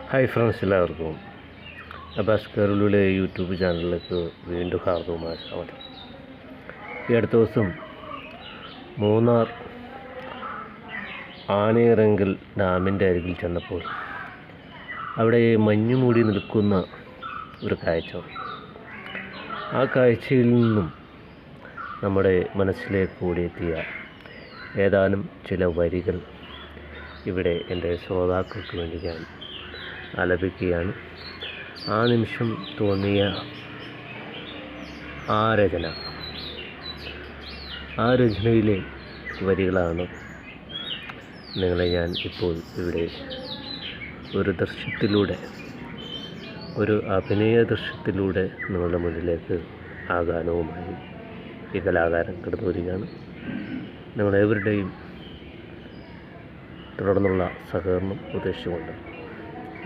Hi friends, എല്ലാവർക്കും Abbas കേരളയുടെ YouTube ചാനലിലേക്ക് വീണ്ടും ഹാർദവമായ സ്വാഗതം. ഈ അടുത്ത ദിവസം മൂന്നാർ ആനയിറങ്കൽ ഡാമിൻ്റെ അരികിൽ ചെന്നപ്പോൾ അവിടെ മഞ്ഞുമൂടി നിൽക്കുന്ന ഒരു കാഴ്ച. ആ കാഴ്ചയിൽ നിന്നും നമ്മുടെ മനസ്സിലേക്ക് ഓടിയെത്തിയ ഏതാനും ചില വരികൾ ഇവിടെ എൻ്റെ ശ്രോതാക്കൾക്ക് വേണ്ടി ഞാൻ ആലപിക്കുകയാണ്. ആ നിമിഷം തോന്നിയ ആ രചനയിലെ വരികളാണ് നിങ്ങളെ ഞാൻ ഇപ്പോൾ ഇവിടെ ഒരു ദൃശ്യത്തിലൂടെ, ഒരു അഭിനയ ദൃശ്യത്തിലൂടെ നിങ്ങളുടെ മുന്നിലേക്ക് ആ ഗാനവുമായി ഈ കലാകാരൻ കടന്നു വരികയാണ്. നിങ്ങളേവരുടെയും തുടർന്നുള്ള സഹകരണം ഉദ്ദേശിച്ചുകൊണ്ട്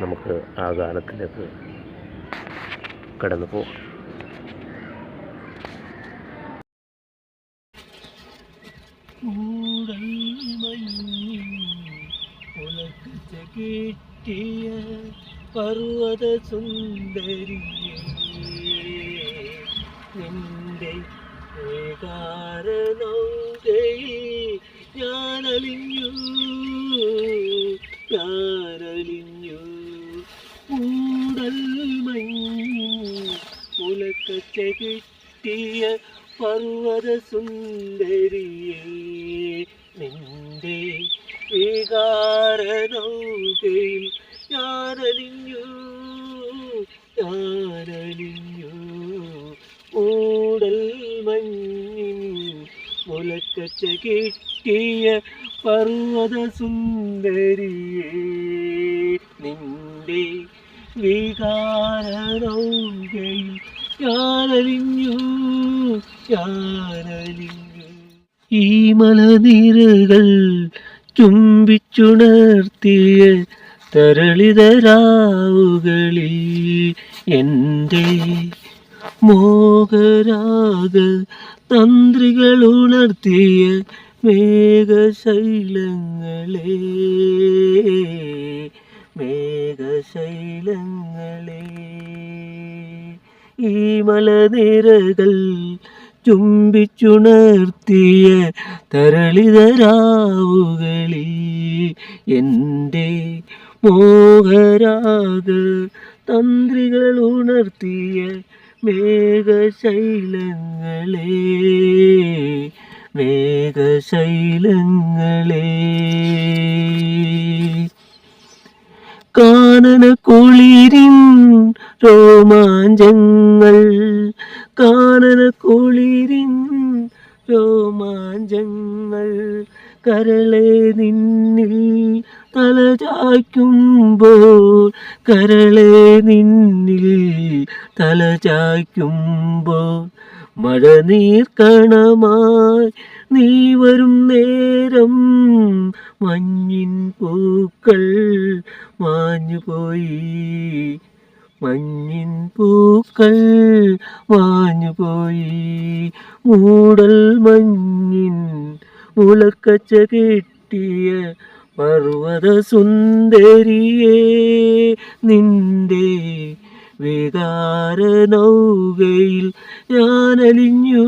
നമുക്ക് ആ ഗാനത്തിലേക്ക് കടന്നു പോകാം. കിട്ടിയ പർവ്വത സുന്ദരിയേ, നിന്റെ ഏകാരനൗകയിൽ ഞാനലിഞ്ഞു മൂടൽ മഞ്ഞിൻ ഉലക്കച്ച കിട്ടിയ പർവ്വത സുന്ദരിയേ, നിന്റെ വികാരനൗകയിൽ ഞാനലിഞ്ഞു മൂടൽ മഞ്ഞിൻ ഉലക്കച്ച കിട്ടിയ പർവ്വത സുന്ദരിയേ, നിന്റെ വികാരനൗകയിൽ ഞാനലിഞ്ഞു ഈ മലനിരകൾ ചുംബിച്ചുണർത്തിയ തരളിതരാവുകളിൽ എൻ്റെ മോഹരാഗ തന്ത്രികൾ ഉണർത്തിയ മേഘശൈലങ്ങളെ ഈ മലനിരകൾ ചുംബിച്ചുണർത്തിയ തരളിതരാവുകളിൽ എൻ്റെ മോഹരാഗ തന്ത്രികൾ ഉണർത്തിയ മേഘശൈലങ്ങളെ കാനന കുളിരിൻ രോമാഞ്ചങ്ങൾ, കരളെ നിന്നിൽ തലചായ്ക്കുമ്പോൾ മഴനീർക്കണമായി നീ വരും നേരം മഞ്ഞിൻ പൂക്കൾ മാഞ്ഞുപോയി, മൂടൽ മഞ്ഞിൻ മുളക്കച്ച കെട്ടിയ പർവ്വത സുന്ദരിയേ, നിന്റെ വികാരനൗകയിൽ ഞാനലിഞ്ഞു